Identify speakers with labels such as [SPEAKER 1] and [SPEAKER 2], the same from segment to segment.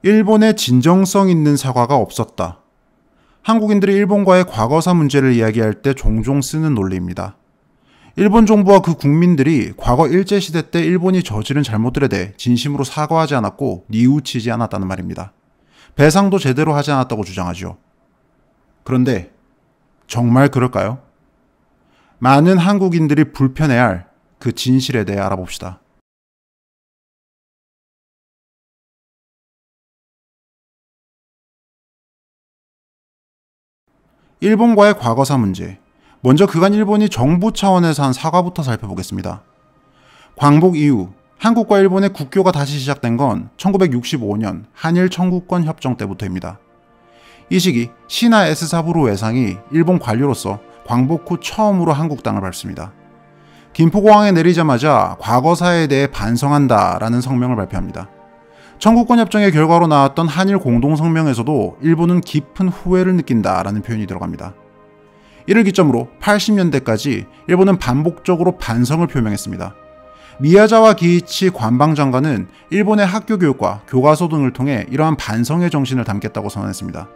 [SPEAKER 1] 일본의 진정성 있는 사과가 없었다. 한국인들이 일본과의 과거사 문제를 이야기할 때 종종 쓰는 논리입니다. 일본 정부와 그 국민들이 과거 일제시대 때 일본이 저지른 잘못들에 대해 진심으로 사과하지 않았고 뉘우치지 않았다는 말입니다. 배상도 제대로 하지 않았다고 주장하죠. 그런데 정말 그럴까요? 많은 한국인들이 불편해할 그 진실에 대해 알아봅시다. 일본과의 과거사 문제. 먼저 그간 일본이 정부 차원에서 한 사과부터 살펴보겠습니다. 광복 이후 한국과 일본의 국교가 다시 시작된 건 1965년 한일 청구권 협정 때부터입니다. 이 시기 시나 에스사부로 외상이 일본 관료로서 광복 후 처음으로 한국 땅을 밟습니다. 김포공항에 내리자마자 과거사에 대해 반성한다라는 성명을 발표합니다. 청구권 협정의 결과로 나왔던 한일 공동성명에서도 일본은 깊은 후회를 느낀다라는 표현이 들어갑니다. 이를 기점으로 80년대까지 일본은 반복적으로 반성을 표명했습니다. 미야자와 기이치 관방장관은 일본의 학교 교육과 교과서 등을 통해 이러한 반성의 정신을 담겠다고 선언했습니다.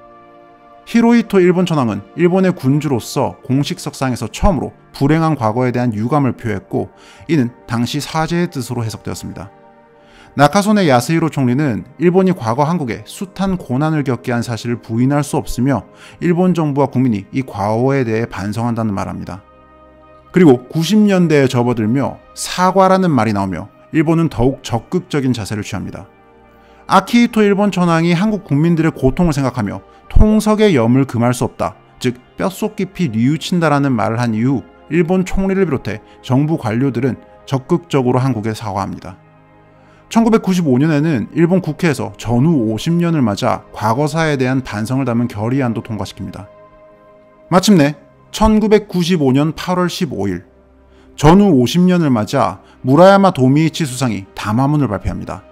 [SPEAKER 1] 히로히토 일본 천황은 일본의 군주로서 공식 석상에서 처음으로 불행한 과거에 대한 유감을 표했고 이는 당시 사죄의 뜻으로 해석되었습니다. 나카소네 야스히로 총리는 일본이 과거 한국에 숱한 고난을 겪게 한 사실을 부인할 수 없으며 일본 정부와 국민이 이 과오에 대해 반성한다는 말합니다. 그리고 90년대에 접어들며 사과라는 말이 나오며 일본은 더욱 적극적인 자세를 취합니다. 아키히토 일본 천황이 한국 국민들의 고통을 생각하며 통석의 염을 금할 수 없다, 즉 뼛속 깊이 뉘우친다라는 말을 한 이후 일본 총리를 비롯해 정부 관료들은 적극적으로 한국에 사과합니다. 1995년에는 일본 국회에서 전후 50년을 맞아 과거사에 대한 반성을 담은 결의안도 통과시킵니다. 마침내 1995년 8월 15일 전후 50년을 맞아 무라야마 도미이치 수상이 담화문을 발표합니다.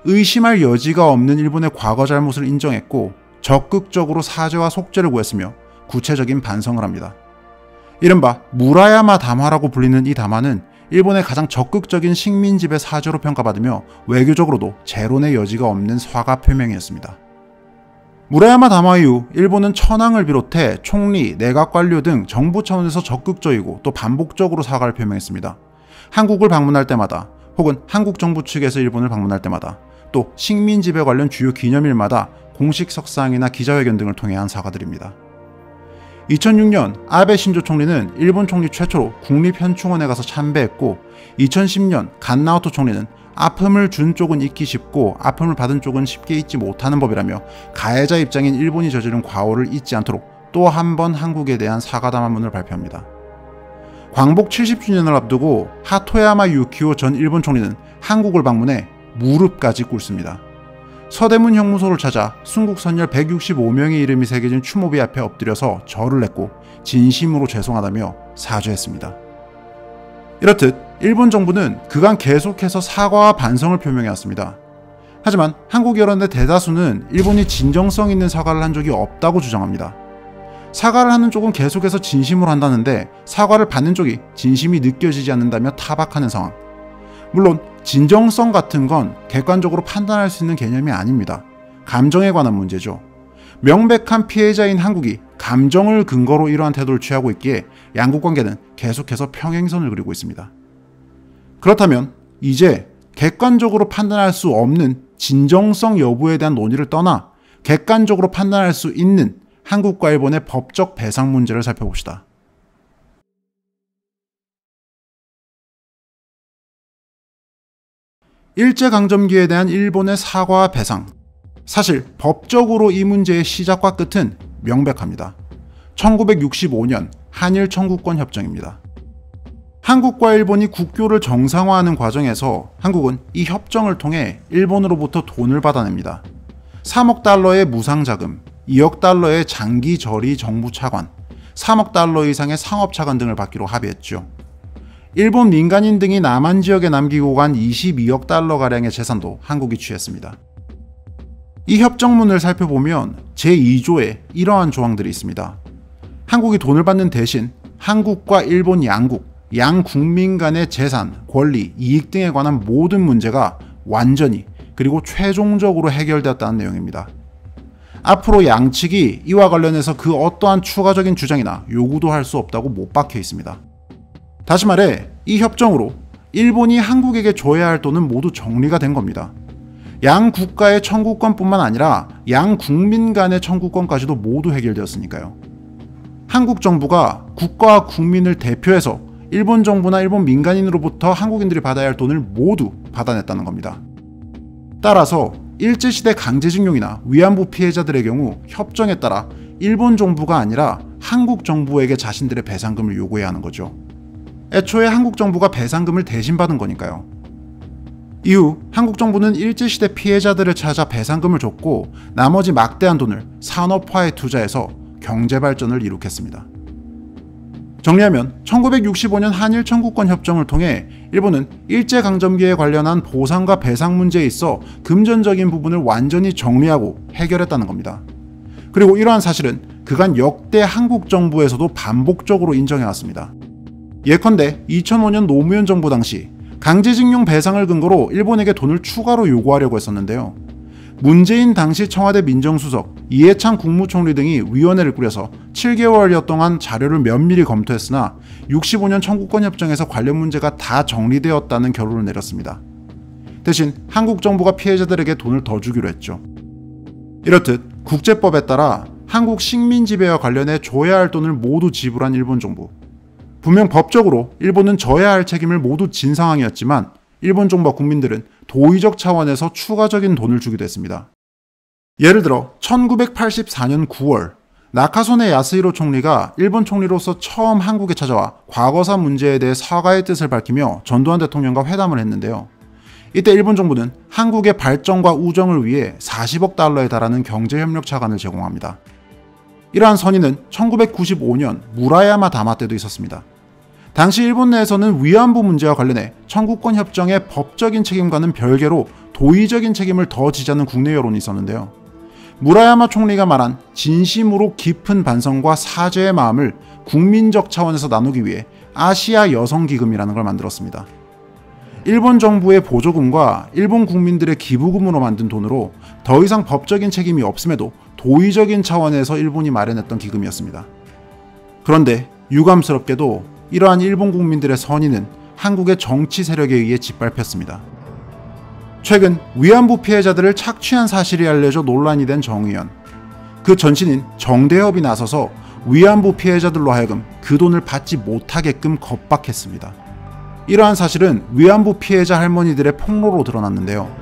[SPEAKER 1] 의심할 여지가 없는 일본의 과거 잘못을 인정했고 적극적으로 사죄와 속죄를 구했으며 구체적인 반성을 합니다. 이른바 무라야마 담화라고 불리는 이 담화는 일본의 가장 적극적인 식민지배 사죄로 평가받으며 외교적으로도 재론의 여지가 없는 사과 표명이었습니다. 무라야마 담화 이후 일본은 천황을 비롯해 총리, 내각 관료 등 정부 차원에서 적극적이고 또 반복적으로 사과를 표명했습니다. 한국을 방문할 때마다 혹은 한국 정부 측에서 일본을 방문할 때마다 또 식민지배 관련 주요 기념일마다 공식 석상이나 기자회견 등을 통해 한 사과들입니다. 2006년 아베 신조 총리는 일본 총리 최초로 국립현충원에 가서 참배했고 2010년 간나오토 총리는 아픔을 준 쪽은 잊기 쉽고 아픔을 받은 쪽은 쉽게 잊지 못하는 법이라며 가해자 입장인 일본이 저지른 과오를 잊지 않도록 또 한 번 한국에 대한 사과 담화문을 발표합니다. 광복 70주년을 앞두고 하토야마 유키오 전 일본 총리는 한국을 방문해 무릎까지 꿇습니다. 서대문 형무소를 찾아 순국 선열 165명의 이름이 새겨진 추모비 앞에 엎드려서 절을 했고 진심으로 죄송하다며 사죄했습니다. 이렇듯 일본 정부는 그간 계속해서 사과와 반성을 표명해왔습니다. 하지만 한국 여론의 대다수는 일본이 진정성 있는 사과를 한 적이 없다고 주장합니다. 사과를 하는 쪽은 계속해서 진심으로 한다는데 사과를 받는 쪽이 진심이 느껴지지 않는다며 타박하는 상황. 물론 진정성 같은 건 객관적으로 판단할 수 있는 개념이 아닙니다. 감정에 관한 문제죠. 명백한 피해자인 한국이 감정을 근거로 이러한 태도를 취하고 있기에 양국 관계는 계속해서 평행선을 그리고 있습니다. 그렇다면 이제 객관적으로 판단할 수 없는 진정성 여부에 대한 논의를 떠나 객관적으로 판단할 수 있는 한국과 일본의 법적 배상 문제를 살펴봅시다. 일제강점기에 대한 일본의 사과와 배상. 사실 법적으로 이 문제의 시작과 끝은 명백합니다. 1965년 한일 청구권 협정입니다. 한국과 일본이 국교를 정상화하는 과정에서 한국은 이 협정을 통해 일본으로부터 돈을 받아냅니다. 3억 달러의 무상자금, 2억 달러의 장기 저리 정부 차관, 3억 달러 이상의 상업 차관 등을 받기로 합의했죠. 일본 민간인 등이 남한 지역에 남기고 간 22억 달러가량의 재산도 한국이 취했습니다. 이 협정문을 살펴보면 제2조에 이러한 조항들이 있습니다. 한국이 돈을 받는 대신 한국과 일본 양국, 양 국민 간의 재산, 권리, 이익 등에 관한 모든 문제가 완전히 그리고 최종적으로 해결되었다는 내용입니다. 앞으로 양측이 이와 관련해서 그 어떠한 추가적인 주장이나 요구도 할 수 없다고 못 박혀 있습니다. 다시 말해 이 협정으로 일본이 한국에게 줘야 할 돈은 모두 정리가 된 겁니다. 양 국가의 청구권뿐만 아니라 양 국민 간의 청구권까지도 모두 해결되었으니까요. 한국 정부가 국가와 국민을 대표해서 일본 정부나 일본 민간인으로부터 한국인들이 받아야 할 돈을 모두 받아냈다는 겁니다. 따라서 일제시대 강제징용이나 위안부 피해자들의 경우 협정에 따라 일본 정부가 아니라 한국 정부에게 자신들의 배상금을 요구해야 하는 거죠. 애초에 한국 정부가 배상금을 대신 받은 거니까요. 이후 한국 정부는 일제시대 피해자들을 찾아 배상금을 줬고 나머지 막대한 돈을 산업화에 투자해서 경제발전을 이룩했습니다. 정리하면 1965년 한일 청구권 협정을 통해 일본은 일제강점기에 관련한 보상과 배상 문제에 있어 금전적인 부분을 완전히 정리하고 해결했다는 겁니다. 그리고 이러한 사실은 그간 역대 한국 정부에서도 반복적으로 인정해왔습니다. 예컨대 2005년 노무현 정부 당시 강제징용 배상을 근거로 일본에게 돈을 추가로 요구하려고 했었는데요. 문재인 당시 청와대 민정수석, 이해찬 국무총리 등이 위원회를 꾸려서 7개월여 동안 자료를 면밀히 검토했으나 65년 청구권 협정에서 관련 문제가 다 정리되었다는 결론을 내렸습니다. 대신 한국 정부가 피해자들에게 돈을 더 주기로 했죠. 이렇듯 국제법에 따라 한국 식민 지배와 관련해 줘야 할 돈을 모두 지불한 일본 정부. 분명 법적으로 일본은 져야 할 책임을 모두 진 상황이었지만 일본 정부와 국민들은 도의적 차원에서 추가적인 돈을 주기도 했습니다. 예를 들어 1984년 9월 나카소네 야스히로 총리가 일본 총리로서 처음 한국에 찾아와 과거사 문제에 대해 사과의 뜻을 밝히며 전두환 대통령과 회담을 했는데요. 이때 일본 정부는 한국의 발전과 우정을 위해 40억 달러에 달하는 경제협력 차관을 제공합니다. 이러한 선의는 1995년 무라야마 다마 때도 있었습니다. 당시 일본 내에서는 위안부 문제와 관련해 청구권 협정의 법적인 책임과는 별개로 도의적인 책임을 더 지자는 국내 여론이 있었는데요. 무라야마 총리가 말한 진심으로 깊은 반성과 사죄의 마음을 국민적 차원에서 나누기 위해 아시아 여성기금이라는 걸 만들었습니다. 일본 정부의 보조금과 일본 국민들의 기부금으로 만든 돈으로 더 이상 법적인 책임이 없음에도 도의적인 차원에서 일본이 마련했던 기금이었습니다. 그런데 유감스럽게도 이러한 일본 국민들의 선의는 한국의 정치 세력에 의해 짓밟혔습니다. 최근 위안부 피해자들을 착취한 사실이 알려져 논란이 된 정의연. 그 전신인 정대협이 나서서 위안부 피해자들로 하여금 그 돈을 받지 못하게끔 겁박했습니다. 이러한 사실은 위안부 피해자 할머니들의 폭로로 드러났는데요.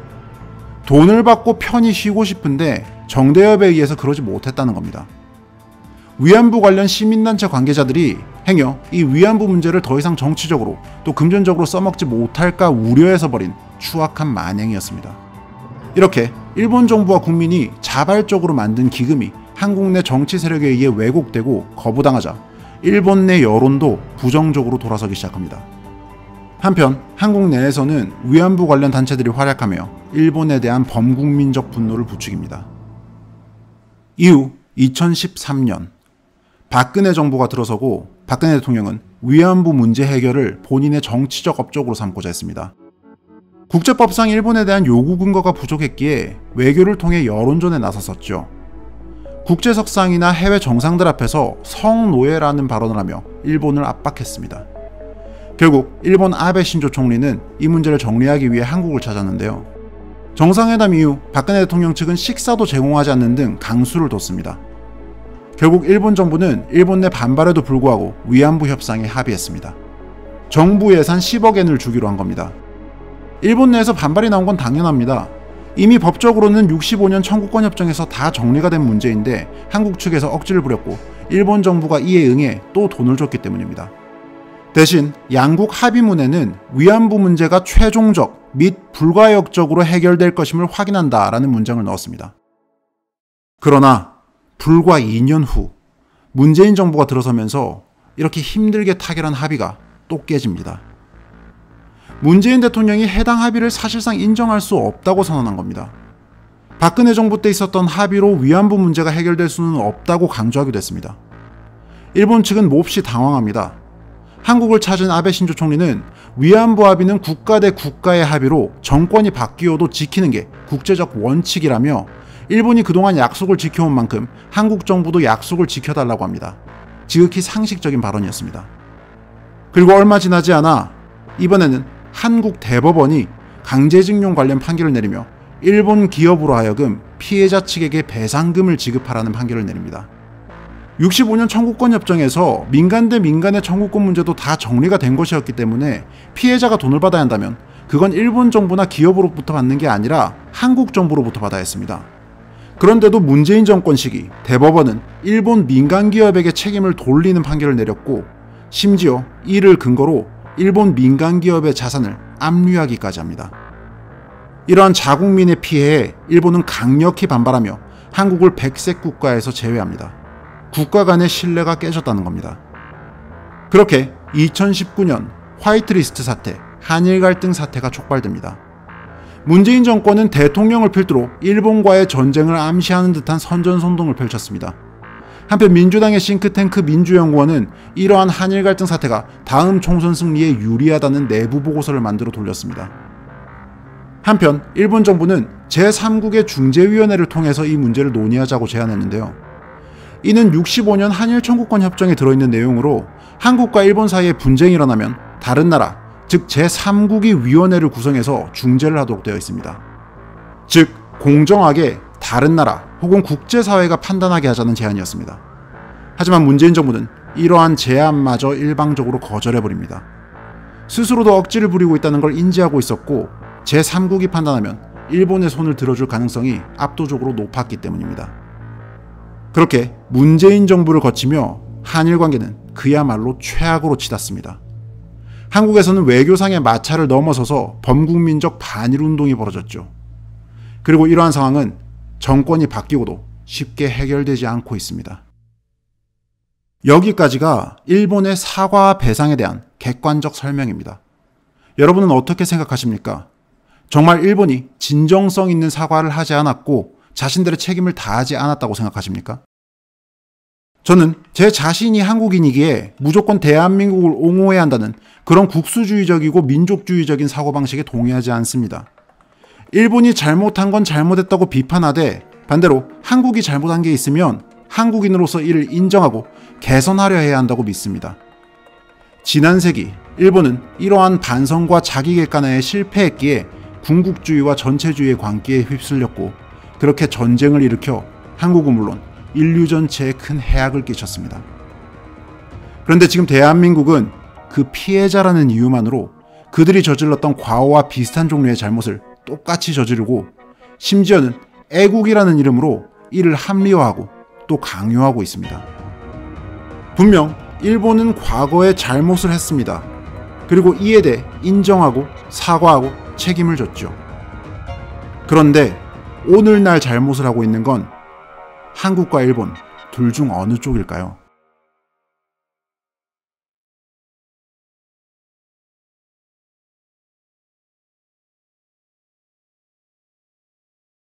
[SPEAKER 1] 돈을 받고 편히 쉬고 싶은데 정대협에 의해서 그러지 못했다는 겁니다. 위안부 관련 시민단체 관계자들이 행여 이 위안부 문제를 더 이상 정치적으로 또 금전적으로 써먹지 못할까 우려해서 벌인 추악한 만행이었습니다. 이렇게 일본 정부와 국민이 자발적으로 만든 기금이 한국 내 정치 세력에 의해 왜곡되고 거부당하자 일본 내 여론도 부정적으로 돌아서기 시작합니다. 한편 한국 내에서는 위안부 관련 단체들이 활약하며 일본에 대한 범국민적 분노를 부추깁니다. 이후 2013년 박근혜 정부가 들어서고 박근혜 대통령은 위안부 문제 해결을 본인의 정치적 업적으로 삼고자 했습니다. 국제법상 일본에 대한 요구 근거가 부족했기에 외교를 통해 여론전에 나섰었죠. 국제석상이나 해외 정상들 앞에서 성노예라는 발언을 하며 일본을 압박했습니다. 결국 일본 아베 신조 총리는 이 문제를 정리하기 위해 한국을 찾았는데요. 정상회담 이후 박근혜 대통령 측은 식사도 제공하지 않는 등 강수를 뒀습니다. 결국 일본 정부는 일본 내 반발에도 불구하고 위안부 협상에 합의했습니다. 정부 예산 10억 엔을 주기로 한 겁니다. 일본 내에서 반발이 나온 건 당연합니다. 이미 법적으로는 65년 청구권 협정에서 다 정리가 된 문제인데 한국 측에서 억지를 부렸고 일본 정부가 이에 응해 또 돈을 줬기 때문입니다. 대신 양국 합의문에는 위안부 문제가 최종적 및 불가역적으로 해결될 것임을 확인한다라는 문장을 넣었습니다. 그러나 불과 2년 후 문재인 정부가 들어서면서 이렇게 힘들게 타결한 합의가 또 깨집니다. 문재인 대통령이 해당 합의를 사실상 인정할 수 없다고 선언한 겁니다. 박근혜 정부 때 있었던 합의로 위안부 문제가 해결될 수는 없다고 강조하기도 했습니다. 일본 측은 몹시 당황합니다. 한국을 찾은 아베 신조 총리는 위안부 합의는 국가 대 국가의 합의로 정권이 바뀌어도 지키는 게 국제적 원칙이라며 일본이 그동안 약속을 지켜온 만큼 한국 정부도 약속을 지켜달라고 합니다. 지극히 상식적인 발언이었습니다. 그리고 얼마 지나지 않아 이번에는 한국 대법원이 강제징용 관련 판결을 내리며 일본 기업으로 하여금 피해자 측에게 배상금을 지급하라는 판결을 내립니다. 65년 청구권 협정에서 민간 대 민간의 청구권 문제도 다 정리가 된 것이었기 때문에 피해자가 돈을 받아야 한다면 그건 일본 정부나 기업으로부터 받는 게 아니라 한국 정부로부터 받아야 했습니다. 그런데도 문재인 정권 시기 대법원은 일본 민간 기업에게 책임을 돌리는 판결을 내렸고 심지어 이를 근거로 일본 민간 기업의 자산을 압류하기까지 합니다. 이러한 자국민의 피해에 일본은 강력히 반발하며 한국을 백색 국가에서 제외합니다. 국가 간의 신뢰가 깨졌다는 겁니다. 그렇게 2019년 화이트리스트 사태, 한일 갈등 사태가 촉발됩니다. 문재인 정권은 대통령을 필두로 일본과의 전쟁을 암시하는 듯한 선전선동을 펼쳤습니다. 한편 민주당의 싱크탱크 민주연구원은 이러한 한일 갈등 사태가 다음 총선 승리에 유리하다는 내부 보고서를 만들어 돌렸습니다. 한편 일본 정부는 제3국의 중재위원회를 통해서 이 문제를 논의하자고 제안했는데요. 이는 65년 한일 청구권 협정에 들어있는 내용으로 한국과 일본 사이에 분쟁이 일어나면 다른 나라, 즉 제3국이 위원회를 구성해서 중재를 하도록 되어 있습니다. 즉 공정하게 다른 나라 혹은 국제사회가 판단하게 하자는 제안이었습니다. 하지만 문재인 정부는 이러한 제안마저 일방적으로 거절해버립니다. 스스로도 억지를 부리고 있다는 걸 인지하고 있었고 제3국이 판단하면 일본의 손을 들어줄 가능성이 압도적으로 높았기 때문입니다. 그렇게 문재인 정부를 거치며 한일 관계는 그야말로 최악으로 치닫습니다. 한국에서는 외교상의 마찰을 넘어서서 범국민적 반일운동이 벌어졌죠. 그리고 이러한 상황은 정권이 바뀌고도 쉽게 해결되지 않고 있습니다. 여기까지가 일본의 사과와 배상에 대한 객관적 설명입니다. 여러분은 어떻게 생각하십니까? 정말 일본이 진정성 있는 사과를 하지 않았고 자신들의 책임을 다하지 않았다고 생각하십니까? 저는 제 자신이 한국인이기에 무조건 대한민국을 옹호해야 한다는 그런 국수주의적이고 민족주의적인 사고방식에 동의하지 않습니다. 일본이 잘못한 건 잘못했다고 비판하되 반대로 한국이 잘못한 게 있으면 한국인으로서 이를 인정하고 개선하려 해야 한다고 믿습니다. 지난 세기 일본은 이러한 반성과 자기 객관화에 실패했기에 군국주의와 전체주의의 광기에 휩쓸렸고 그렇게 전쟁을 일으켜 한국은 물론 인류 전체에 큰 해악을 끼쳤습니다. 그런데 지금 대한민국은 그 피해자라는 이유만으로 그들이 저질렀던 과오와 비슷한 종류의 잘못을 똑같이 저지르고 심지어는 애국이라는 이름으로 이를 합리화하고 또 강요하고 있습니다. 분명 일본은 과거에 잘못을 했습니다. 그리고 이에 대해 인정하고 사과하고 책임을 졌죠. 그런데 오늘날 잘못을 하고 있는 건 한국과 일본 둘 중 어느 쪽일까요?